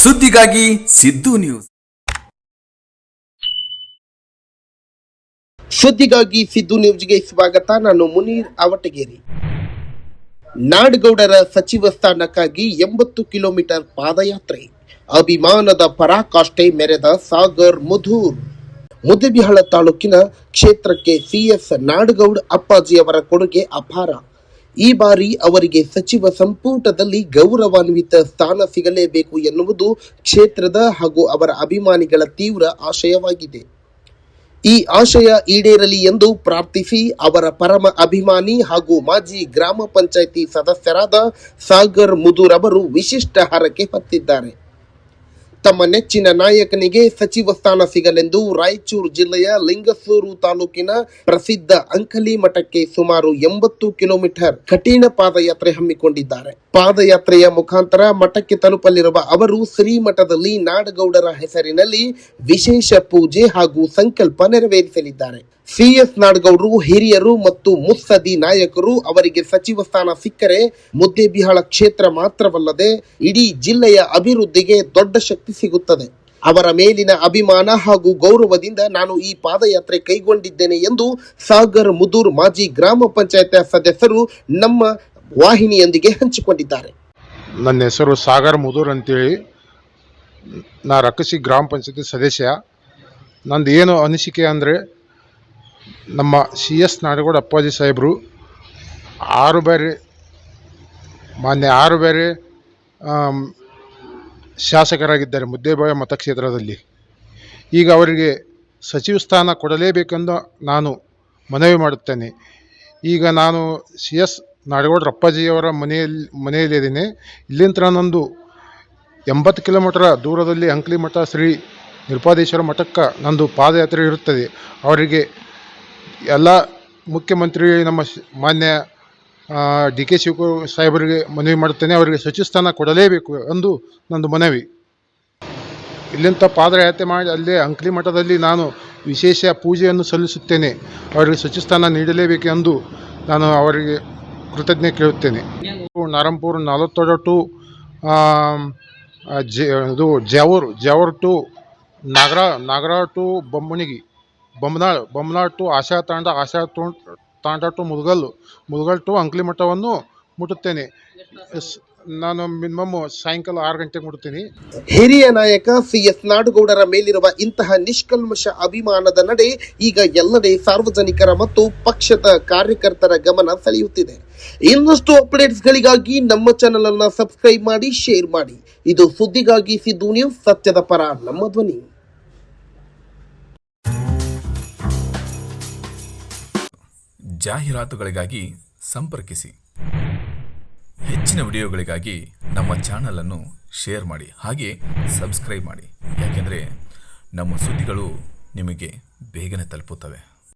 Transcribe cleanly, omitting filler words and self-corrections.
ಸುದ್ದಿಗಾಗಿ ಸಿದ್ದು ನ್ಯೂಸ್. ಸುದ್ದಿಗಾಗಿ ಸಿದ್ದು ನ್ಯೂಸ್ಗೆ ಸ್ವಾಗತ. ನಾನು ಮುನೀರ್ ಅವಟಗೇರಿ. ನಾಡಗೌಡರ ಸಚಿವ ಸ್ಥಾನಕ್ಕಾಗಿ 80 ಕಿಲೋಮೀಟರ್ ಪಾದಯಾತ್ರೆ, ಅಭಿಮಾನದ ಪರಾಕಾಷ್ಠೆ ಮೆರೆದ ಸಾಗರ್ ಮುಧೂರ್. ಮುದ್ದೇಬಿಹಾಳ ತಾಲೂಕಿನ ಕ್ಷೇತ್ರಕ್ಕೆ ಸಿಎಸ್ ನಾಡಗೌಡ ಅಪ್ಪಾಜಿ ಅವರ ಕೊಡುಗೆ ಅಪಾರ. ಈ ಬಾರಿ ಅವರಿಗೆ ಸಚಿವ ಸಂಪುಟದಲ್ಲಿ ಗೌರವಾನ್ವಿತ ಸ್ಥಾನ ಸಿಗಲೇಬೇಕು ಎನ್ನುವುದು ಕ್ಷೇತ್ರದ ಹಾಗೂ ಅವರ ಅಭಿಮಾನಿಗಳ ತೀವ್ರ ಆಶಯವಾಗಿದೆ. ಈ ಆಶಯ ಈಡೇರಲಿ ಎಂದು ಪ್ರಾರ್ಥಿಸಿ ಅವರ ಪರಮ ಅಭಿಮಾನಿ ಹಾಗೂ ಮಾಜಿ ಗ್ರಾಮ ಪಂಚಾಯಿತಿ ಸದಸ್ಯರಾದ ಸಾಗರ್ ಮುಧೂರ್ ಅವರು ವಿಶಿಷ್ಟ ಹರಕೆ ಹೊತ್ತಿದ್ದಾರೆ. ತಮ್ಮ ನೆಚ್ಚಿನ ನಾಯಕನಿಗೆ ಸಚಿವ ಸ್ಥಾನ ಸಿಗಲೆಂದು ರಾಯಚೂರು ಜಿಲ್ಲೆಯ ಲಿಂಗಸೂರು ತಾಲೂಕಿನ ಪ್ರಸಿದ್ಧ ಅಂಕಲಿ ಮಠಕ್ಕೆ ಸುಮಾರು 80 ಕಿಲೋಮೀಟರ್ ಕಠಿಣ ಪಾದಯಾತ್ರೆ ಹಮ್ಮಿಕೊಂಡಿದ್ದಾರೆ. ಪಾದಯಾತ್ರೆಯ ಮುಖಾಂತರ ಮಠಕ್ಕೆ ತಲುಪಲಿರುವ ಅವರು ಶ್ರೀಮಠದಲ್ಲಿ ನಾಡಗೌಡರ ಹೆಸರಿನಲ್ಲಿ ವಿಶೇಷ ಪೂಜೆ ಹಾಗೂ ಸಂಕಲ್ಪ ನೆರವೇರಿಸಲಿದ್ದಾರೆ. ಸಿಎಸ್ ನಾಡಗೌಡರು ಹಿರಿಯರು ಮತ್ತು ಮುತ್ಸದಿ ನಾಯಕರು. ಅವರಿಗೆ ಸಚಿವ ಸ್ಥಾನ ಸಿಕ್ಕರೆ ಮುದ್ದೇಬಿಹಾಳ ಕ್ಷೇತ್ರ ಮಾತ್ರವಲ್ಲದೆ ಇಡೀ ಜಿಲ್ಲೆಯ ಅಭಿವೃದ್ಧಿಗೆ ದೊಡ್ಡ ಶಕ್ತಿ ಸಿಗುತ್ತದೆ. ಅವರ ಮೇಲಿನ ಅಭಿಮಾನ ಹಾಗೂ ಗೌರವದಿಂದ ನಾನು ಈ ಪಾದಯಾತ್ರೆ ಕೈಗೊಂಡಿದ್ದೇನೆ ಎಂದು ಸಾಗರ್ ಮುಧೂರ್ ಮಾಜಿ ಗ್ರಾಮ ಪಂಚಾಯತ್ ಸದಸ್ಯರು ನಮ್ಮ ವಾಹಿನಿಯೊಂದಿಗೆ ಹಂಚಿಕೊಂಡಿದ್ದಾರೆ. ನನ್ನ ಹೆಸರು ಸಾಗರ್ ಮುಧೂರ್ ಅಂತೇಳಿ, ನಾ ರಕ್ಕಸಿ ಗ್ರಾಮ ಪಂಚಾಯತಿ ಸದಸ್ಯ. ನಂದು ಏನು ಅನಿಸಿಕೆ ಅಂದರೆ, ನಮ್ಮ ಸಿಎಸ್ ನಾಡಗೌಡ ಅಪ್ಪಾಜಿ ಸಾಹೇಬರು ಮಾನ್ಯ 6 ಬಾರಿ ಶಾಸಕರಾಗಿದ್ದಾರೆ ಮುದ್ದೇಬಿಹಾಳ ಮತಕ್ಷೇತ್ರದಲ್ಲಿ. ಈಗ ಅವರಿಗೆ ಸಚಿವ ಸ್ಥಾನ ಕೊಡಲೇಬೇಕೆಂದು ನಾನು ಮನವಿ ಮಾಡುತ್ತೇನೆ. ಈಗ ನಾನು ಸಿಎಸ್ ನಾಡಗೌಡ ಅಪ್ಪಾಜಿಯವರ ಮನೆಯಲ್ಲಿದ್ದೀನಿ. ಇಲ್ಲಿಂದ ನಂದು 80 ಕಿಲೋಮೀಟರ್ ದೂರದಲ್ಲಿ ಅಂಕಲಿ ಮಠ ಶ್ರೀ ನಿರುಪಾದೇಶ್ವರ ಮಠಕ್ಕೆ ನಂದು ಪಾದಯಾತ್ರೆ ಇರುತ್ತದೆ. ಅವರಿಗೆ ಎಲ್ಲ ಮುಖ್ಯಮಂತ್ರಿ ನಮ್ಮ ಮಾನ್ಯ ಡಿ ಕೆ ಶಿವಕುಮಾರ್ ಸಾಹೇಬರಿಗೆ ಮನವಿ ಮಾಡುತ್ತೇನೆ, ಅವರಿಗೆ ಸಚಿವ ಸ್ಥಾನ ಕೊಡಲೇಬೇಕು ಎಂದು ನಂದು ಮನವಿ. ಇಲ್ಲಿಂದ ಪಾದಯಾತ್ರೆ ಮಾಡಿ ಅಲ್ಲೇ ಅಂಕಲಿ ಮಠದಲ್ಲಿ ನಾನು ವಿಶೇಷ ಪೂಜೆಯನ್ನು ಸಲ್ಲಿಸುತ್ತೇನೆ. ಅವರಿಗೆ ಸಚಿವ ಸ್ಥಾನ ನೀಡಲೇಬೇಕು ಎಂದು ನಾನು ಅವರಿಗೆ ಕೃತಜ್ಞತೆ ಕೇಳುತ್ತೇನೆ. Narampura 42 to Javoor to Nagara to Bommanigi, Bommanal to Asha Tanda to Mudgal to Ankali ಮಠವನ್ನು ಮುಟ್ಟುತ್ತೇನೆ. ನಾನು ಮಿನಿಮಮ್ ಸಾಯಂಕಾಲ 6 ಗಂಟೆಗೆ ಮುಟ್ಟುತ್ತೀನಿ. ಹಿರಿಯ ನಾಯಕ ಸಿಎಸ್ ನಾಡಗೌಡರ ಮೇಲಿರುವ ಇಂತಹ ನಿಷ್ಕಲ್ಮಶ ಅಭಿಮಾನದ ನಡೆ ಈಗ ಎಲ್ಲೆಡೆ ಸಾರ್ವಜನಿಕರ ಮತ್ತು ಪಕ್ಷದ ಕಾರ್ಯಕರ್ತರ ಗಮನ ಸೆಳೆಯುತ್ತಿದೆ. ಇನ್ನಷ್ಟು ಅಪ್ಡೇಟ್ಸ್ಗಳಿಗಾಗಿ ನಮ್ಮ ಚಾನೆಲ್ ಅನ್ನು ಸಬ್ಸ್ಕ್ರೈಬ್ ಮಾಡಿ, ಶೇರ್ ಮಾಡಿ. ಇದು ಸುದ್ದಿಗಾಗಿ ಸಿದ್ದು ನ್ಯೂಸ್, ಸತ್ಯದ ಪರ ನಮ್ಮ ಧ್ವನಿ. ಜಾಹೀರಾತುಗಳಿಗಾಗಿ ಸಂಪರ್ಕಿಸಿ. ಹೆಚ್ಚಿನ ವಿಡಿಯೋಗಳಿಗಾಗಿ ನಮ್ಮ ಚಾನಲನ್ನು ಶೇರ್ ಮಾಡಿ, ಹಾಗೆ ಸಬ್ಸ್ಕ್ರೈಬ್ ಮಾಡಿ. ಯಾಕೆಂದರೆ ನಮ್ಮ ಸುದ್ದಿಗಳು ನಿಮಗೆ ಬೇಗನೆ ತಲುಪುತ್ತವೆ.